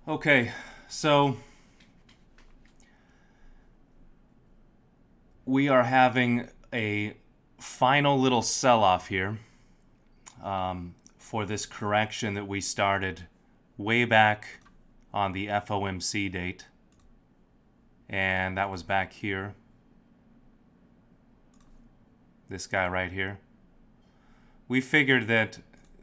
Okay, so we are having a final little sell off here for this correction that we started way back on the FOMC date. And that was back here. This guy right here. We figured that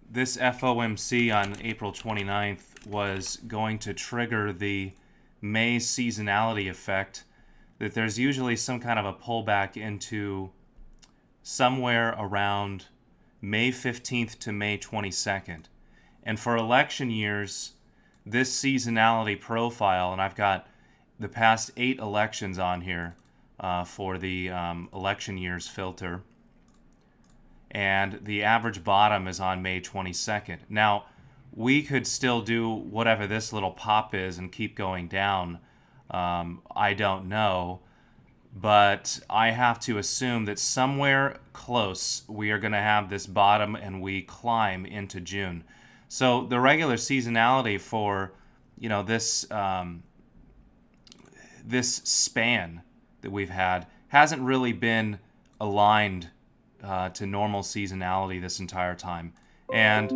this FOMC on April 29th was going to trigger the May seasonality effect, that there's usually some kind of a pullback into somewhere around May 15th to May 22nd. And for election years, this seasonality profile, and I've got the past 8 elections on here for the election years filter, and the average bottom is on May 22nd. Now, we could still do whatever this little pop is and keep going down. I don't know. But I have to assume that somewhere close we are going to have this bottom and we climb into June. So the regular seasonality for this span that we've had hasn't really been aligned to normal seasonality this entire time, and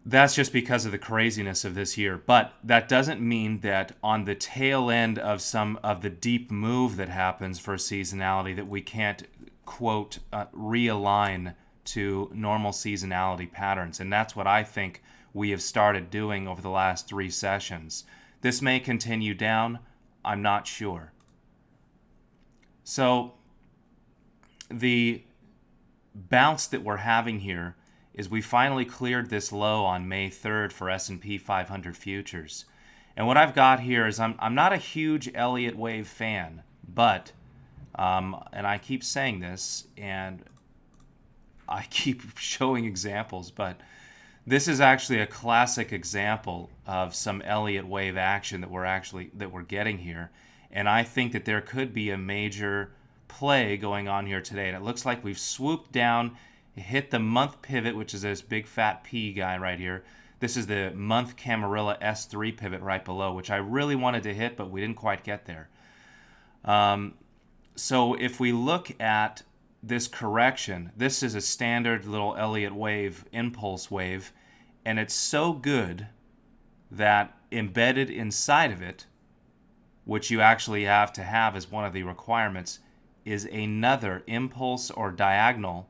that's just because of the craziness of this year. But that doesn't mean that on the tail end of some of the deep move that happens for seasonality that we can't, quote, realign to normal seasonality patterns. And that's what I think we have started doing over the last 3 sessions. This may continue down. I'm not sure. So the bounce that we're having here is we finally cleared this low on May 3rd for S&P 500 futures. And what I've got here is I'm not a huge Elliott wave fan, but, and I keep saying this, and I keep showing examples, but this is actually a classic example of some Elliott wave action that we're getting here. And I think that there could be a major play going on here today. And it looks like we've swooped down, hit the month pivot, which is this big fat P guy right here. This is the month Camarilla S3 pivot right below, which I really wanted to hit, but we didn't quite get there. So if we look at this correction, this is a standard little Elliott wave, impulse wave, and it's so good that embedded inside of it, which you actually have to have as one of the requirements, is another impulse or diagonal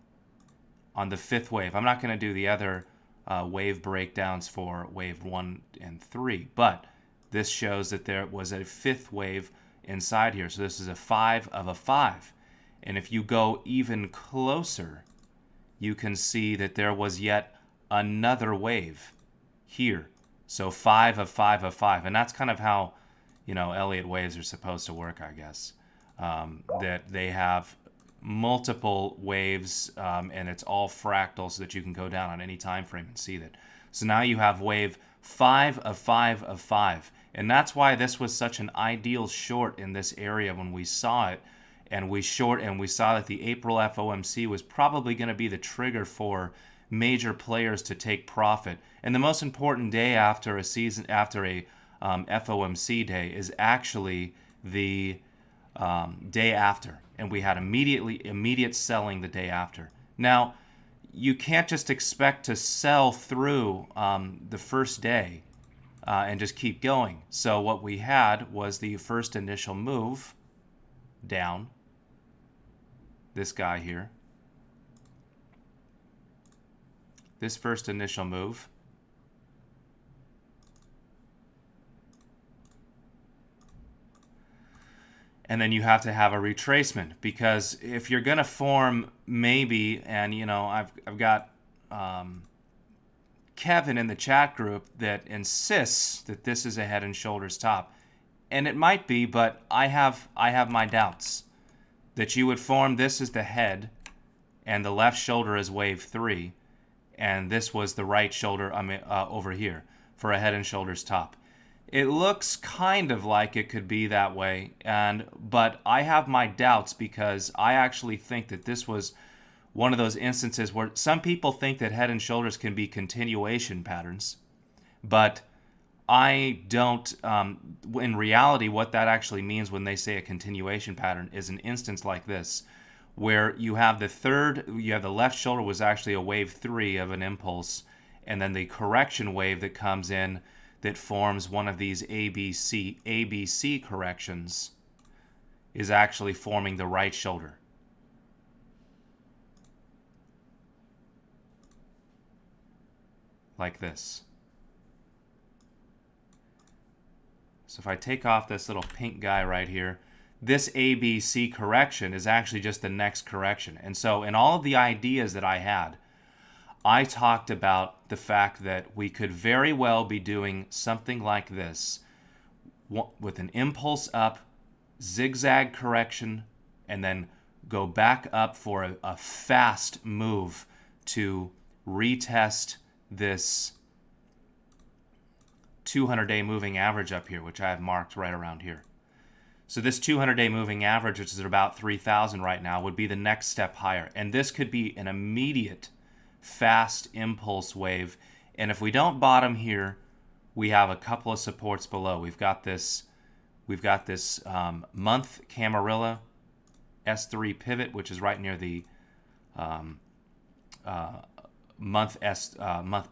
on the 5th wave. I'm not going to do the other wave breakdowns for wave 1 and 3, but this shows that there was a 5th wave inside here. So this is a 5 of a 5. And if you go even closer, you can see that there was yet another wave here. So 5 of 5 of 5. And that's kind of how, Elliott waves are supposed to work, I guess. That they have multiple waves, and it's all fractal so that you can go down on any time frame and see that. So now you have wave 5 of 5 of 5. And that's why this was such an ideal short in this area when we saw it. And we saw that the April FOMC was probably going to be the trigger for major players to take profit. And the most important day after a FOMC day is actually the day after, and we had immediate selling the day after. Now, you can't just expect to sell through the first day and just keep going. So what we had was the first initial move down, this guy here, this first initial move, and then you have to have a retracement, because if you're going to form maybe, and I've got Kevin in the chat group that insists that this is a head and shoulders top, and it might be, but I have my doubts that you would form this as the head and the left shoulder as wave 3, and this was the right shoulder over here for a head and shoulders top. It looks kind of like it could be that way, but I have my doubts, because I actually think that this was one of those instances where some people think that head and shoulders can be continuation patterns, but I don't, in reality, what that actually means when they say a continuation pattern is an instance like this, where you have the left shoulder was actually a wave 3 of an impulse, and then the correction wave that comes in that forms one of these ABC corrections is actually forming the right shoulder. Like this. So if I take off this little pink guy right here, this ABC correction is actually just the next correction. And so in all of the ideas that I had, I talked about the fact that we could very well be doing something like this with an impulse up, zigzag correction, and then go back up for a fast move to retest this 200-day moving average up here, which I have marked right around here. So this 200-day moving average, which is at about 3,000 right now, would be the next step higher. And this could be an immediate fast impulse wave. And if we don't bottom here, we have a couple of supports below. We've got this month Camarilla S3 pivot, which is right near the month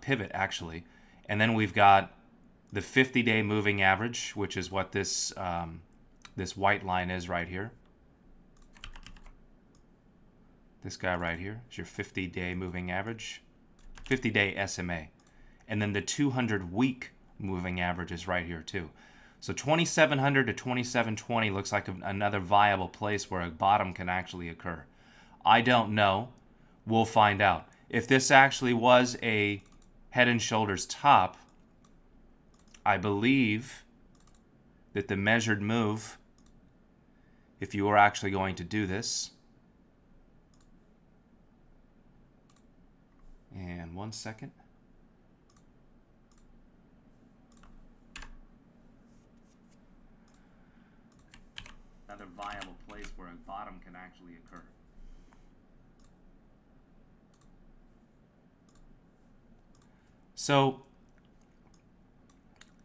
pivot actually. And then we've got the 50-day moving average, which is what this this white line is right here. This guy right here is your 50-day moving average, 50-day SMA. And then the 200-week moving average is right here too. So 2,700 to 2,720 looks like another viable place where a bottom can actually occur. I don't know. We'll find out. If this actually was a head and shoulders top, I believe that the measured move, if you were actually going to do this, and 1 second. Another viable place where a bottom can actually occur. So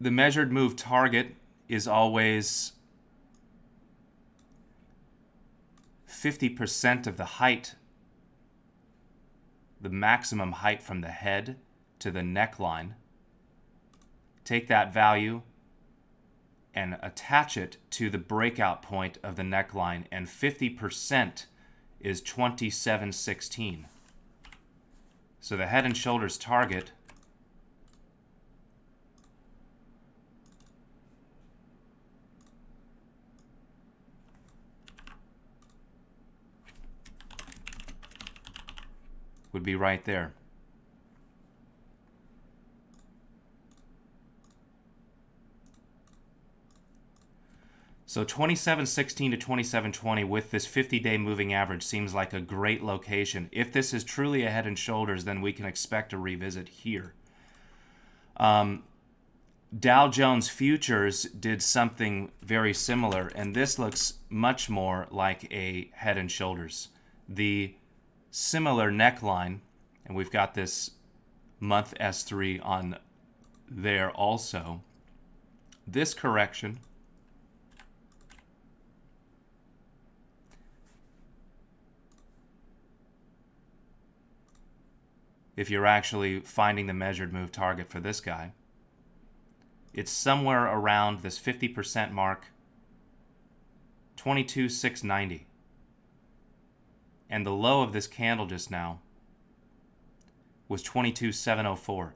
the measured move target is always 50% of the height, the maximum height from the head to the neckline. Take that value and attach it to the breakout point of the neckline, and 50% is 2716. So the head and shoulders target would be right there. So 2716 to 2720 with this 50-day moving average seems like a great location. If this is truly a head and shoulders, then we can expect a revisit here. Dow Jones Futures did something very similar, and this looks much more like a head and shoulders. The similar neckline, and we've got this month S3 on there also. This correction if you're actually finding the measured move target for this guy, it's somewhere around this 50% mark, 22,690. And the low of this candle just now was 22,704.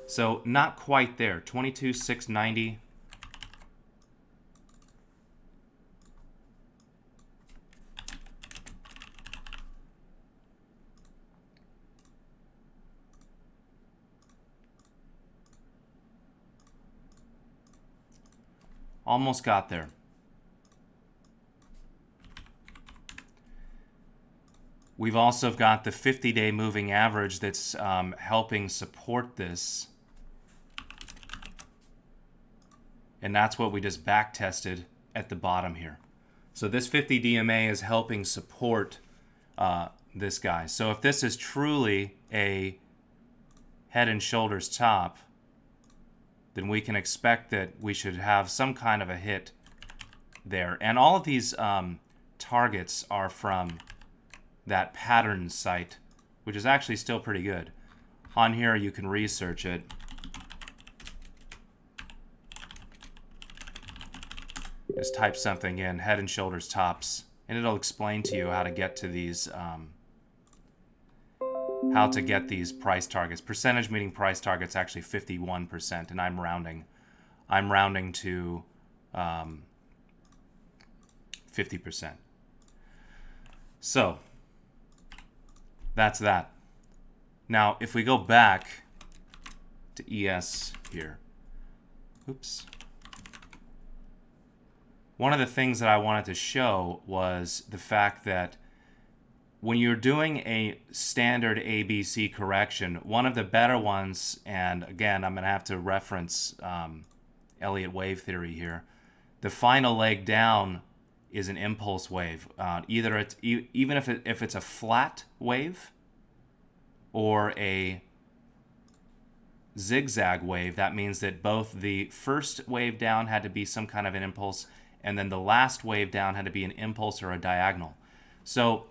So not quite there. 22,690. Almost got there. We've also got the 50-day moving average that's helping support this. And that's what we just back tested at the bottom here. So this 50 DMA is helping support this guy. So if this is truly a head and shoulders top, then we can expect that we should have some kind of a hit there. And all of these targets are from that pattern site, which is actually still pretty good. On here, you can research it. Just type something in, head and shoulders tops, and it'll explain to you how to get to these price targets. Percentage meaning price targets actually 51%, and I'm rounding. I'm rounding to 50%. So that's that. Now, if we go back to ES here, oops. One of the things that I wanted to show was the fact that when you're doing a standard ABC correction, one of the better ones, and again, I'm going to have to reference Elliott wave theory here, the final leg down is an impulse wave. Either it's even if it's a flat wave or a zigzag wave, that means that both the first wave down had to be some kind of an impulse, and then the last wave down had to be an impulse or a diagonal. So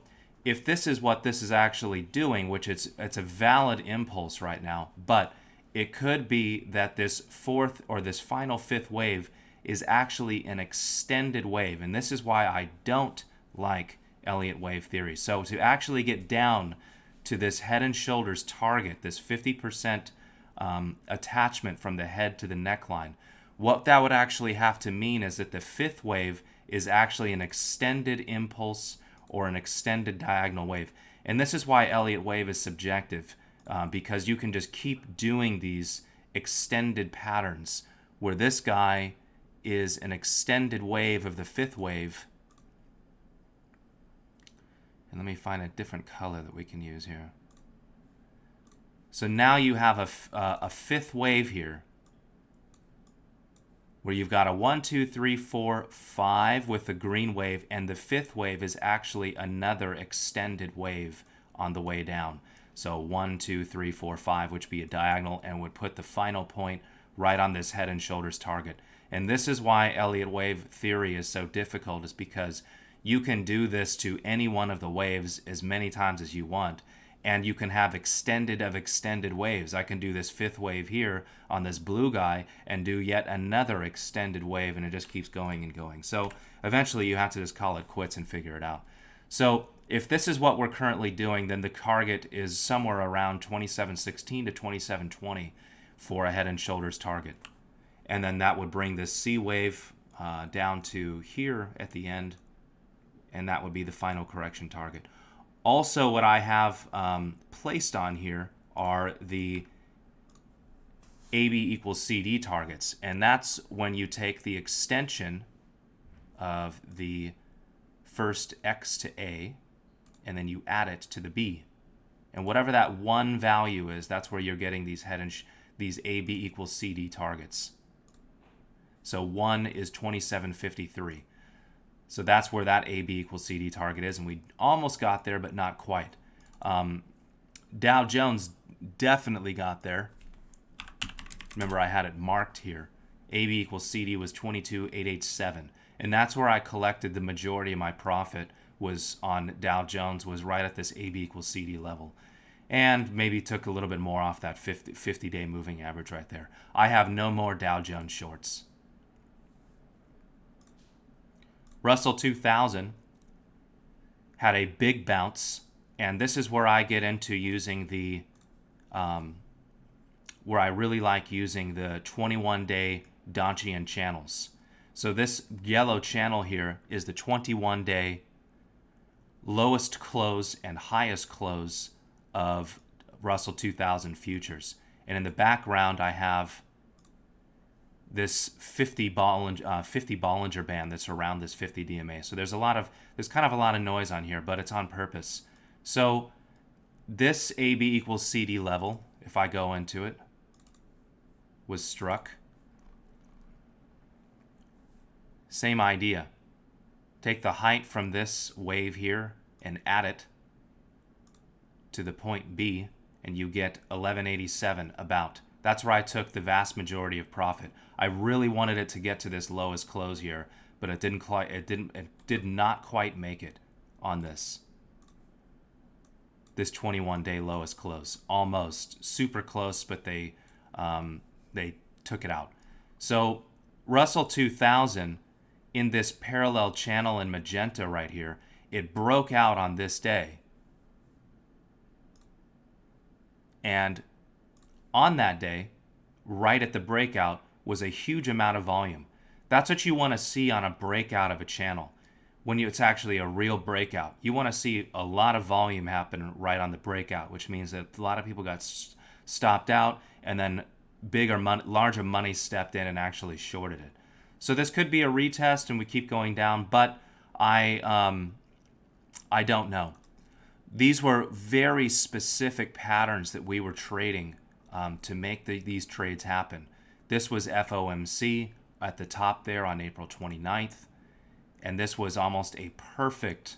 if this is what this is actually doing, which it's a valid impulse right now, but it could be that this fourth or this final fifth wave is actually an extended wave, and this is why I don't like Elliott wave theory. So to actually get down to this head and shoulders target, this 50% attachment from the head to the neckline, what that would actually have to mean is that the fifth wave is actually an extended impulse or an extended diagonal wave. And this is why Elliott wave is subjective, because you can just keep doing these extended patterns where this guy is an extended wave of the fifth wave. And let me find a different color that we can use here. So now you have a fifth wave here, where you've got a 1, 2, 3, 4, 5 with the green wave, and the fifth wave is actually another extended wave on the way down. So 1, 2, 3, 4, 5, which would be a diagonal and would put the final point right on this head and shoulders target. And this is why Elliott wave theory is so difficult, is because you can do this to any one of the waves as many times as you want, and you can have extended waves. I can do this fifth wave here on this blue guy and do yet another extended wave, and it just keeps going and going. So eventually you have to just call it quits and figure it out. So if this is what we're currently doing, then the target is somewhere around 2716 to 2720 for a head and shoulders target. And then that would bring this C wave down to here at the end, and that would be the final correction target. Also, what I have placed on here are the AB equals CD targets, and that's when you take the extension of the first X to A, and then you add it to the B. And whatever that one value is, that's where you're getting these these AB equals CD targets. So 1 is 2753. So that's where that AB equals CD target is, and we almost got there, but not quite. Dow Jones definitely got there. Remember, I had it marked here. AB equals CD was 22,887, and that's where I collected the majority of my profit, was on Dow Jones, was right at this AB equals CD level. And maybe took a little bit more off that 50-day moving average right there. I have no more Dow Jones shorts. Russell 2000 had a big bounce, and this is where I get into using the, where I really like using the 21-day Donchian channels. So this yellow channel here is the 21-day lowest close and highest close of Russell 2000 futures. And in the background, I have this 50 Bollinger Band that's around this 50 DMA. So there's kind of a lot of noise on here, but it's on purpose. So this AB equals CD level, if I go into it, was struck. Same idea. Take the height from this wave here and add it to the point B, and you get 1187 about. That's where I took the vast majority of profit. I really wanted it to get to this lowest close here, but it did not quite make it on this 21-day lowest close. Almost super close, but they took it out. So Russell 2000 in this parallel channel in magenta right here, it broke out on this day. And on that day, right at the breakout, was a huge amount of volume. That's what you want to see on a breakout of a channel. When it's actually a real breakout, you want to see a lot of volume happen right on the breakout, which means that a lot of people got stopped out, and then larger money stepped in and actually shorted it. So this could be a retest, and we keep going down, but I don't know. These were very specific patterns that we were trading to make these trades happen. This was FOMC at the top there on April 29th, and this was almost a perfect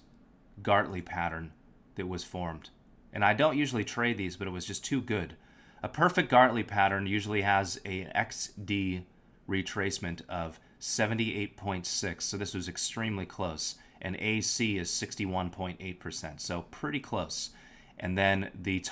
Gartley pattern that was formed. And I don't usually trade these, but it was just too good. A perfect Gartley pattern usually has an XD retracement of 78.6, so this was extremely close. And AC is 61.8%, so pretty close. And then the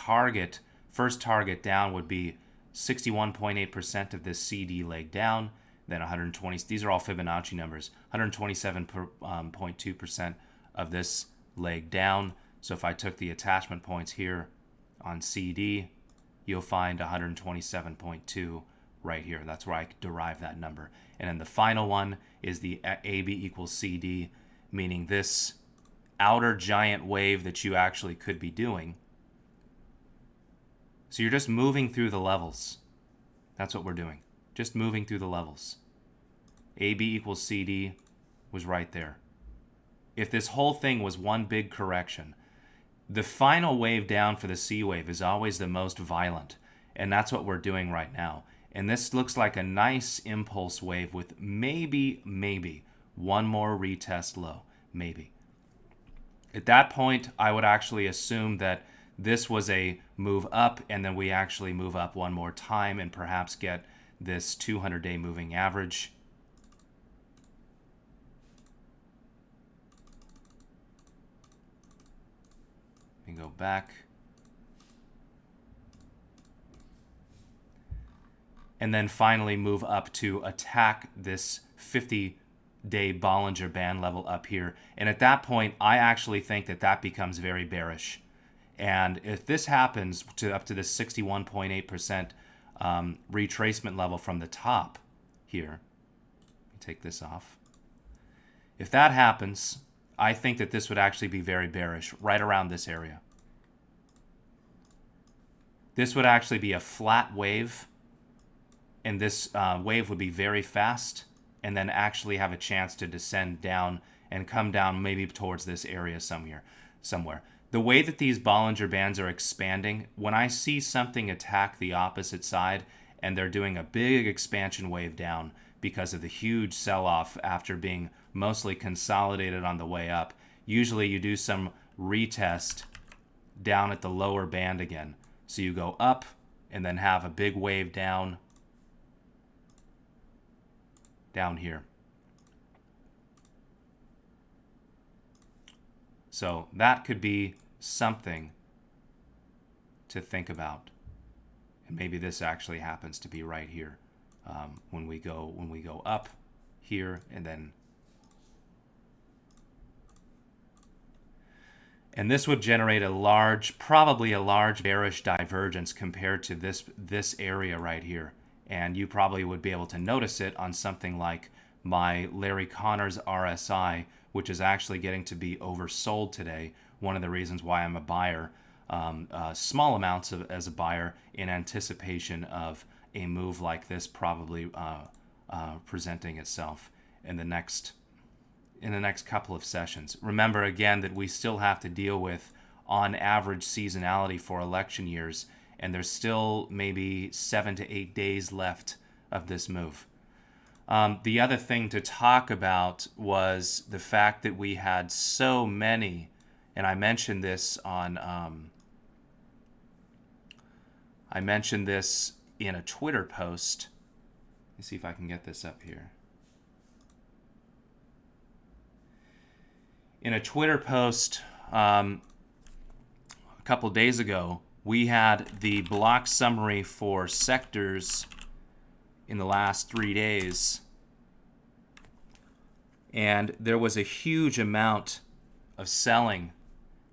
first target down would be 61.8% of this CD leg down, then 120, these are all Fibonacci numbers, 127.2% of this leg down. So if I took the attachment points here on CD, you'll find 127.2 right here. That's where I derive that number. And then the final one is the AB equals CD, meaning this outer giant wave that you actually could be doing. So you're just moving through the levels. That's what we're doing. Just moving through the levels. AB equals CD was right there. If this whole thing was one big correction, the final wave down for the C wave is always the most violent. And that's what we're doing right now. And this looks like a nice impulse wave with maybe one more retest low, maybe. At that point, I would actually assume that this was a move up, and then we actually move up one more time and perhaps get this 200-day moving average. And go back. And then finally move up to attack this 50-day Bollinger Band level up here. And at that point, I actually think that becomes very bearish. And if this happens up to this 61.8% retracement level from the top here, take this off. If that happens, I think that this would actually be very bearish right around this area. This would actually be a flat wave, and this wave would be very fast, and then actually have a chance to descend down and come down maybe towards this area somewhere. The way that these Bollinger Bands are expanding, when I see something attack the opposite side and they're doing a big expansion wave down because of the huge sell-off after being mostly consolidated on the way up, usually you do some retest down at the lower band again. So you go up and then have a big wave down here. So that could be something to think about. And maybe this actually happens to be right here when we go up here and then. And this would generate probably a large bearish divergence compared to this area right here. And you probably would be able to notice it on something like my Larry Connors RSI, which is actually getting to be oversold today. One of the reasons why I'm a buyer, small amounts as a buyer in anticipation of a move like this probably presenting itself in the next couple of sessions. Remember again that we still have to deal with on average seasonality for election years, and there's still maybe 7 to 8 days left of this move. The other thing to talk about was the fact that we had so many, and I mentioned this in a Twitter post. Let me see if I can get this up here. In a Twitter post a couple days ago, we had the block summary for sectors in the last 3 days. And there was a huge amount of selling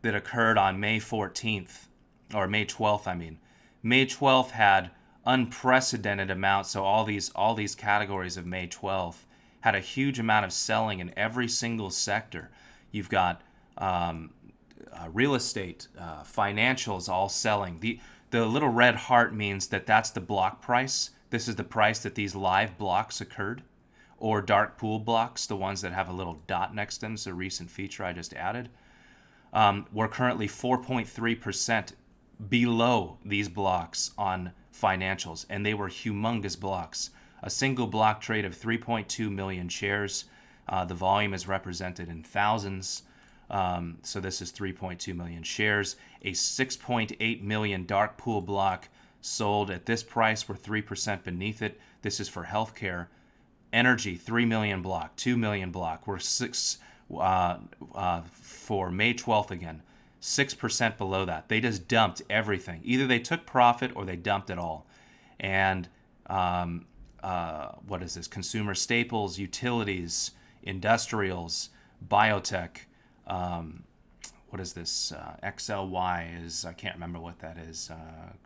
that occurred on May 14th, or May 12th, I mean. May 12th had unprecedented amounts, so all these categories of May 12th had a huge amount of selling in every single sector. You've got real estate, financials all selling. The little red heart means that that's the block price. This is the price that these live blocks occurred. Or dark pool blocks, the ones that have a little dot next to them. It's a recent feature I just added. We're currently 4.3% below these blocks on financials, and they were humongous blocks. A single block trade of 3.2 million shares. The volume is represented in thousands. So this is 3.2 million shares. A 6.8 million dark pool block sold at this price. We're 3% beneath it. This is for healthcare. Energy, 3 million block, 2 million block. We're 6 for May 12th again, 6% below that. They just dumped everything. Either they took profit or they dumped it all. And what is this? Consumer staples, utilities, industrials, biotech. What is this? XLY is, I can't remember what that is.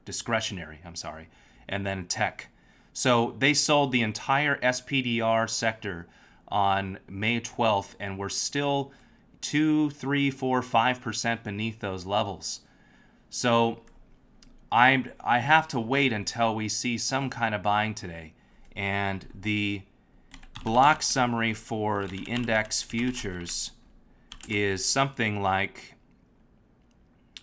Discretionary, I'm sorry. And then tech. So they sold the entire SPDR sector on May 12th, and we're still 2, 3, 4, 5% beneath those levels. So I have to wait until we see some kind of buying today. And the block summary for the index futures is something like,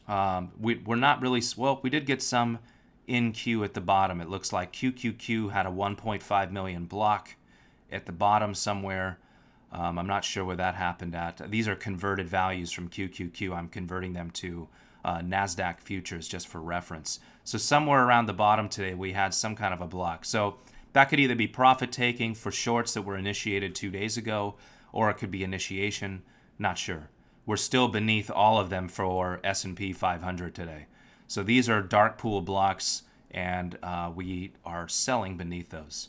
we're not really, well, we did get some in Q at the bottom. It looks like QQQ had a 1.5 million block at the bottom somewhere. I'm not sure where that happened at. These are converted values from QQQ. I'm converting them to NASDAQ futures just for reference. So somewhere around the bottom today, we had some kind of a block. So that could either be profit taking for shorts that were initiated 2 days ago, or it could be initiation. Not sure. We're still beneath all of them for S&P 500 today. So these are dark pool blocks, and we are selling beneath those.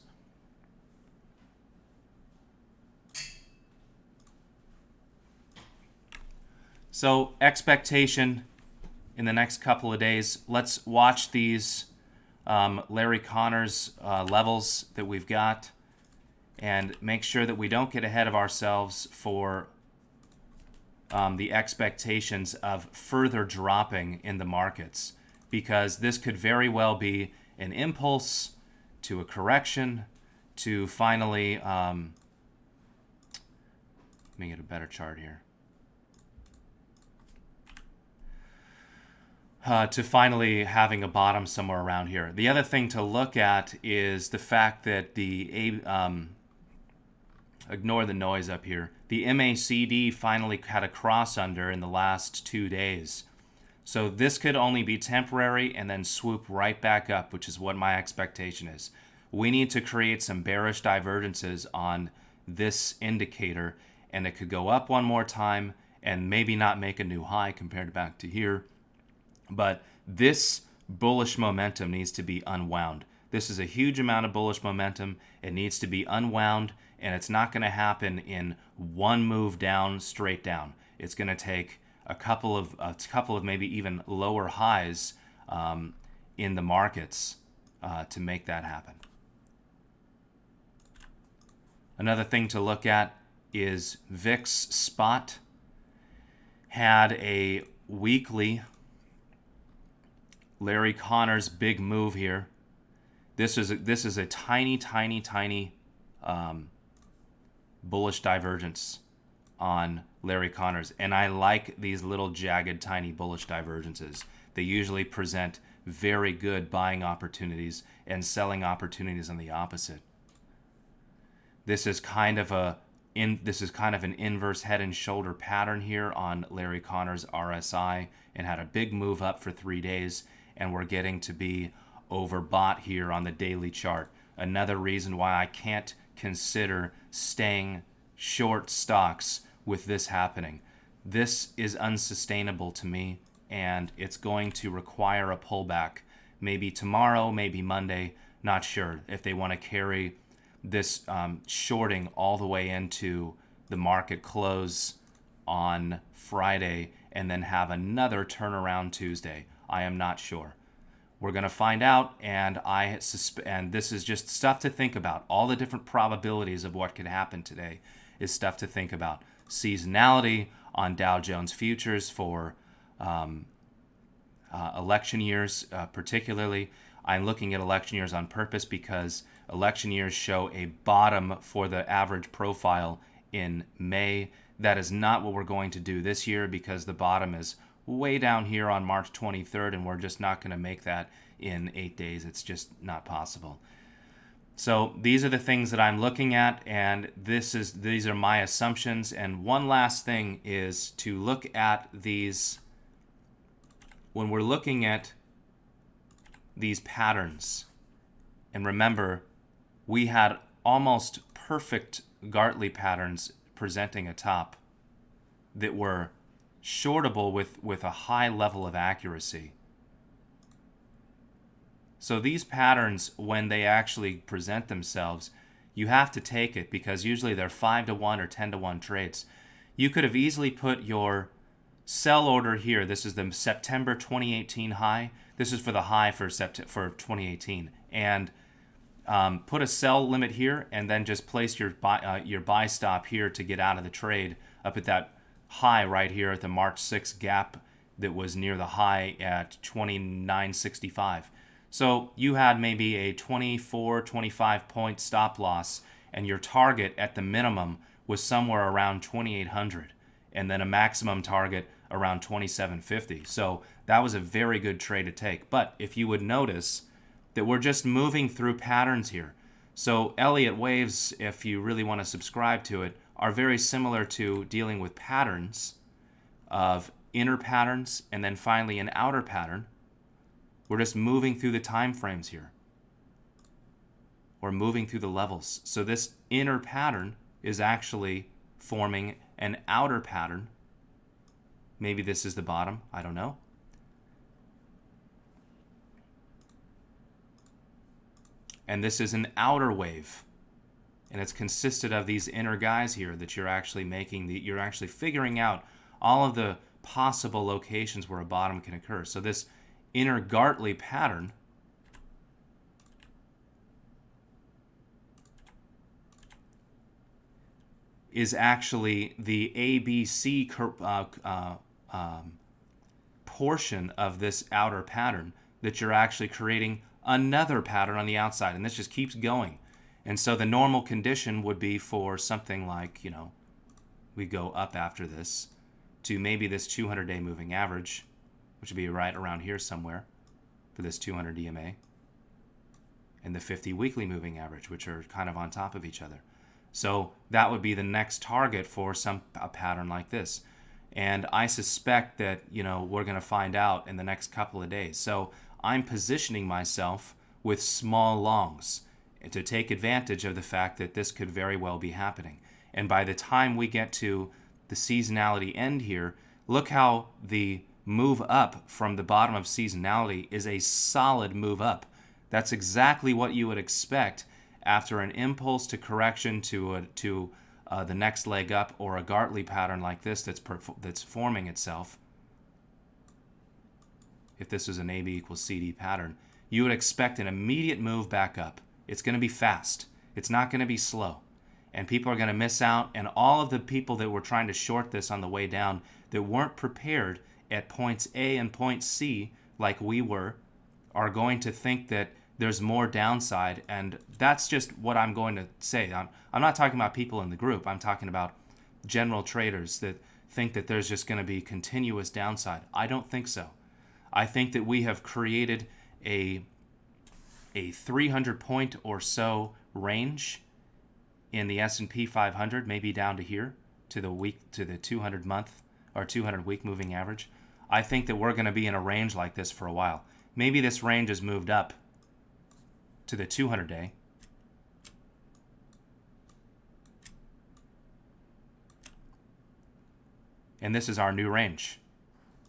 So expectation in the next couple of days, let's watch these Larry Connors levels that we've got and make sure that we don't get ahead of ourselves for the expectations of further dropping in the markets, because this could very well be an impulse to a correction to finally, let me get a better chart here, to finally having a bottom somewhere around here. The other thing to look at is the fact that ignore the noise up here. The MACD finally had a cross under in the last 2 days. So this could only be temporary and then swoop right back up, which is what my expectation is. We need to create some bearish divergences on this indicator, and it could go up one more time and maybe not make a new high compared back to here. But this bullish momentum needs to be unwound. This is a huge amount of bullish momentum. It needs to be unwound, and it's not going to happen in one move down, straight down. It's going to take a couple of maybe even lower highs in the markets to make that happen. Another thing to look at is VIX spot had a weekly Larry Connors big move here. This is a tiny bullish divergence on Larry Connors, and I like these little jagged tiny bullish divergences. They usually present very good buying opportunities and selling opportunities on the opposite. This is kind of an inverse head and shoulder pattern here on Larry Connors RSI, and had a big move up for 3 days, and we're getting to be overbought here on the daily chart. Another reason why I can't consider staying short stocks with this happening. This is unsustainable to me, and it's going to require a pullback. Maybe tomorrow, maybe Monday, not sure if they want to carry this shorting all the way into the market close on Friday and then have another turnaround Tuesday. I am not sure. We're going to find out, and and this is just stuff to think about. All the different probabilities of what could happen today is stuff to think about. Seasonality on Dow Jones futures for election years, particularly. I'm looking at election years on purpose because election years show a bottom for the average profile in May. That is not what we're going to do this year because the bottom is way down here on March 23rd, and we're just not going to make that in 8 days. It's just not possible. So these are the things that I'm looking at, and these are my assumptions. And one last thing is to look at these when we're looking at these patterns. And remember, we had almost perfect Gartley patterns presenting a top that were shortable with a high level of accuracy. So these patterns, when they actually present themselves, you have to take it because usually they're 5-to-1 or 10-to-1 trades. You could have easily put your sell order here. This is the September 2018 high. This is for the high for 2018. And put a sell limit here and then just place your buy stop here to get out of the trade up at that high right here at the March 6th gap that was near the high at 29.65. So you had maybe a 24, 25 point stop loss, and your target at the minimum was somewhere around 2,800, and then a maximum target around 2,750. So that was a very good trade to take. But if you would notice that we're just moving through patterns here. So Elliott waves, if you really want to subscribe to it, are very similar to dealing with patterns of inner patterns and then finally an outer pattern. We're just moving through the time frames here. We're moving through the levels. So this inner pattern is actually forming an outer pattern. Maybe this is the bottom. I don't know. And this is an outer wave. And it's consisted of these inner guys here that you're actually you're actually figuring out all of the possible locations where a bottom can occur. So this inner Gartley pattern is actually the ABC portion of this outer pattern that you're actually creating another pattern on the outside. And this just keeps going. And so the normal condition would be for something like, we go up after this to maybe this 200-day moving average, which would be right around here somewhere for this 200 DMA, and the 50 weekly moving average, which are kind of on top of each other. So that would be the next target for a pattern like this. And I suspect that, we're going to find out in the next couple of days. So I'm positioning myself with small longs to take advantage of the fact that this could very well be happening. And by the time we get to the seasonality end here, look how the move up from the bottom of seasonality is a solid move up. That's exactly what you would expect after an impulse to correction to the next leg up, or a Gartley pattern like this that's forming itself. If this is an AB equals CD pattern, you would expect an immediate move back up. It's going to be fast. It's not going to be slow. And people are going to miss out. And all of the people that were trying to short this on the way down that weren't prepared at points A and point C like we were are going to think that there's more downside. And that's just what I'm going to say. I'm not talking about people in the group. I'm talking about general traders that think that there's just going to be continuous downside. I don't think so. I think that we have created a 300 point or so range in the S&P 500, maybe down to here to the 200 month or 200 week moving average. I think that we're going to be in a range like this for a while. Maybe this range has moved up to the 200-day. And this is our new range.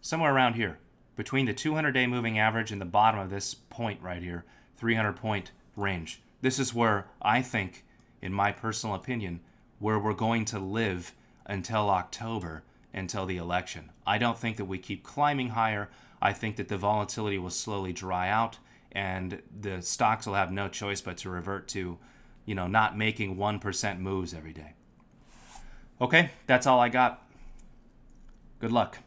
Somewhere around here, between the 200-day moving average and the bottom of this point right here, 300-point range. This is where I think, in my personal opinion, where we're going to live until October, until the election. I don't think that we keep climbing higher. I think that the volatility will slowly dry out and the stocks will have no choice but to revert to, not making 1% moves every day. Okay, that's all I got. Good luck.